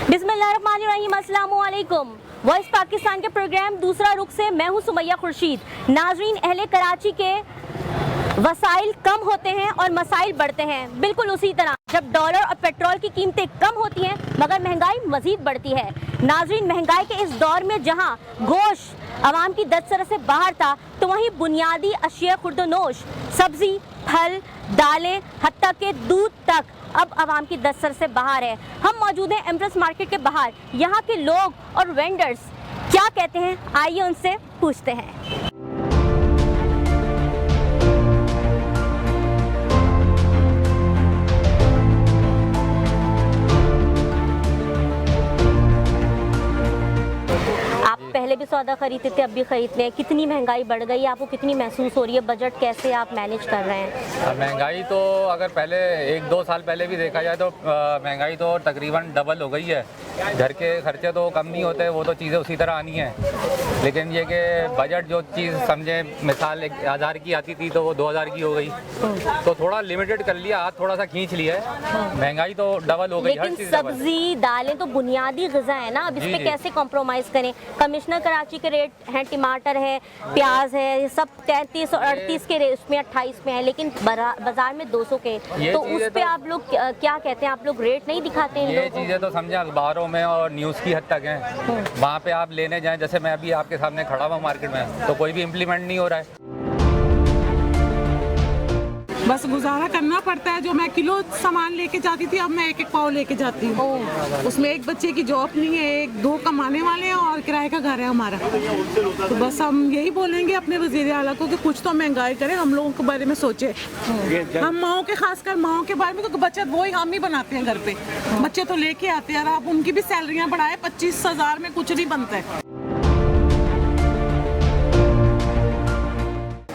बिस्मिल्लाहिर्रहमानिर्रहीम, अस्सलामु अलैकुम। वॉइस पाकिस्तान के प्रोग्राम दूसरा रुख से मैं हूं सुमैया खुर्शीद। नाजरीन, अहले कराची के वसाइल कम होते हैं और मसाइल बढ़ते हैं। बिल्कुल उसी तरह जब डॉलर और पेट्रोल की कीमतें कम होती हैं मगर महंगाई मजीद बढ़ती है। नाजरीन, महंगाई के इस दौर में जहां गोश्त आवाम की दस्तरस से बाहर था तो वहीं बुनियादी अशिया खुर्दनोश, सब्जी, फल, दालें, हत्ता के दूध तक अब आवाम की दस्तरस से बाहर है। हम मौजूद हैं एम्प्रेस मार्केट के बाहर। यहाँ के लोग और वेंडर्स क्या कहते हैं, आइए उनसे पूछते हैं। पहले भी सौदा खरीदते थे, अब भी खरीदते हैं। कितनी महंगाई बढ़ गई है, आपको कितनी महसूस हो रही है? बजट कैसे आप मैनेज कर रहे हैं? महंगाई तो अगर पहले 1-2 साल पहले भी देखा जाए तो महंगाई तो तकरीबन डबल हो गई है। घर के खर्चे तो कम नहीं होते, वो तो चीज़ें उसी तरह आनी है। लेकिन ये कि बजट जो चीज़ समझे, मिसाल 1000 की आती थी तो वो 2000 की हो गई, तो थोड़ा लिमिटेड कर लिया, हाथ थोड़ा सा खींच लिया है। महंगाई तो डबल हो गई। लेकिन सब्जी दालें तो बुनियादी ग़िज़ा है ना, अब इस पे कैसे कॉम्प्रोमाइज़ करें? कमिश्नर कराची के रेट हैं, टमाटर है, प्याज है, ये सब 33 और 38 के रेट में 28 में है, लेकिन बाजार में 200 के। तो उस पे आप लोग क्या कहते हैं? आप लोग रेट नहीं दिखाते हैं? ये चीज़ें तो समझे अखबारों में और न्यूज़ की हद तक हैं। वहाँ पे आप लेने जाएं, जैसे मैं अभी आपके सामने खड़ा हुआ मार्केट में, तो कोई भी इम्प्लीमेंट नहीं हो रहा है। बस गुजारा करना पड़ता है। जो मैं किलो सामान लेके जाती थी, अब मैं 1-1 पाव लेके जाती हूँ। उसमें एक बच्चे की जॉब नहीं है, 1-2 कमाने वाले हैं और किराए का घर है हमारा। तो बस हम यही बोलेंगे अपने वज़ीर आला को कि कुछ तो महंगाई करे, हम लोगों के बारे में सोचे। हम माओं के, खासकर माओं के बारे में, क्योंकि बचत वही हम ही बनाते हैं घर पे। बच्चे तो लेके आते हैं, आप उनकी भी सैलरियाँ बढ़ाए, 25,000 में कुछ नहीं बनता है।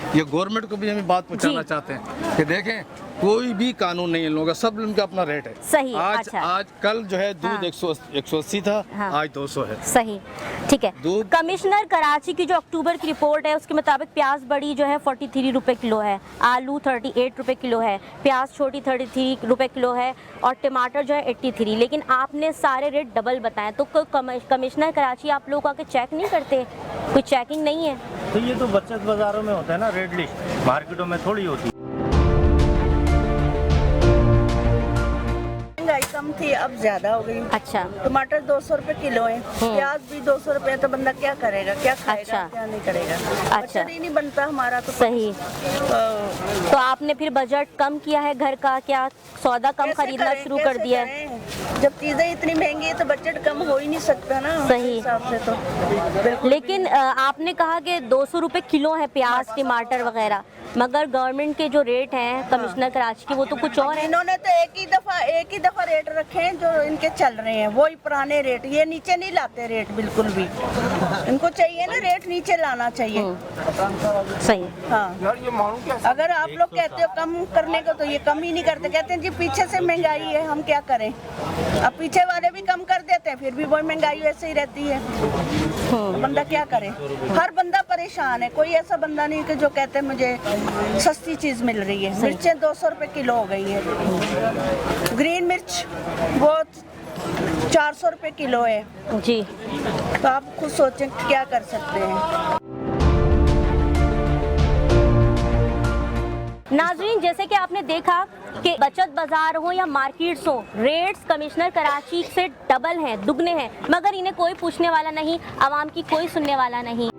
ये गवर्नमेंट को भी हम बात पहुंचाना चाहते हैं कि देखें, कोई भी कानून नहीं है इन लोगों का, सब इनका अपना रेट है। सही। आज कल जो है दूध 180 था, आज 200 है। सही, ठीक है। दूध कमिश्नर कराची की जो अक्टूबर की रिपोर्ट है उसके मुताबिक प्याज बड़ी जो है 43 रुपए किलो है, आलू 38 रुपए किलो है, प्याज छोटी 33 रुपए किलो है और टमाटर जो है 83। लेकिन आपने सारे रेट डबल बताए, तो कमिश्नर कराची आप लोग आके चेक नहीं करते? कोई चेकिंग नहीं है? तो ये तो बचत बाजारों में होता है ना, रेट लिस्ट मार्केटों में थोड़ी होती है। महंगाई कम थी, अब ज्यादा हो गई। अच्छा। टमाटर 200 रुपए किलो है, प्याज भी 200 रुपए, तो बंदा क्या करेगा, क्या खाएगा? अच्छा। क्या नहीं करेगा? अच्छा, ही नहीं बनता हमारा तो। सही। तो आपने फिर बजट कम किया है घर का, क्या सौदा कम खरीदना शुरू कर दिया है? जब चीजें इतनी महंगी है तो बजट कम हो ही नहीं सकता ना। सही हिसाब से तो। लेकिन आपने कहा कि 200 रुपए किलो है प्याज, टमाटर वगैरह, मगर गवर्नमेंट के जो रेट हैं कमिश्नर कराची के, वो तो कुछ और है। इन्होंने तो एक ही दफा रेट रखे हैं जो इनके चल रहे हैं, वही पुराने रेट। ये नीचे नहीं लाते रेट बिल्कुल भी। इनको चाहिए ना रेट नीचे लाना चाहिए। सही। हाँ, अगर आप लोग कहते हो कम करने को तो ये कम ही नहीं करते। कहते हैं जी पीछे से महंगाई है, हम क्या करें? अब पीछे वाले भी कम कर देते हैं, फिर भी वही महंगाई वैसे ही रहती है। तो बंदा क्या करे? हर बंदा परेशान है, कोई ऐसा बंदा नहीं कि जो कहते मुझे सस्ती चीज मिल रही है। मिर्चें 200 रुपए किलो हो गई है, ग्रीन मिर्च वो 400 रुपए किलो है जी। तो आप खुद सोचें क्या कर सकते हैं। नाजरीन, जैसे कि आपने देखा कि बचत बाजार हो या मार्केट्स हो, रेट्स कमिश्नर कराची से डबल हैं, दुगने हैं, मगर इन्हें कोई पूछने वाला नहीं, आवाम की कोई सुनने वाला नहीं।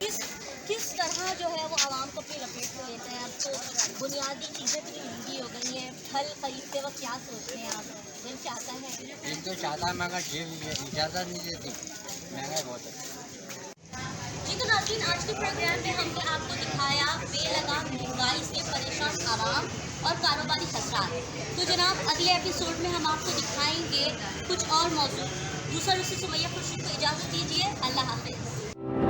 किस तरह जो है वो आवाम को अपनी लपेट में लेते हैं? अब तो बुनियादी चीज़ें भी महंगी हो गई हैं। फल खरीदते वक्त क्या सोचते हैं आप? दिल चाहता है? दिल तो चाहता है, मगर इजाज़त नहीं देती, महंगाई बहुत है। जी, तो नाज़रीन, आज के प्रोग्राम में हमने आपको दिखाया बेलगाम महंगाई से परेशान आवाम और कारोबारी खसरात। तो जनाब, अगले एपिसोड में हम आपको दिखाएंगे कुछ और मौजूद। दूसरा रुख से सुमैया खुर्शीद को इजाज़त दीजिए। अल्लाह हाफ़िज़।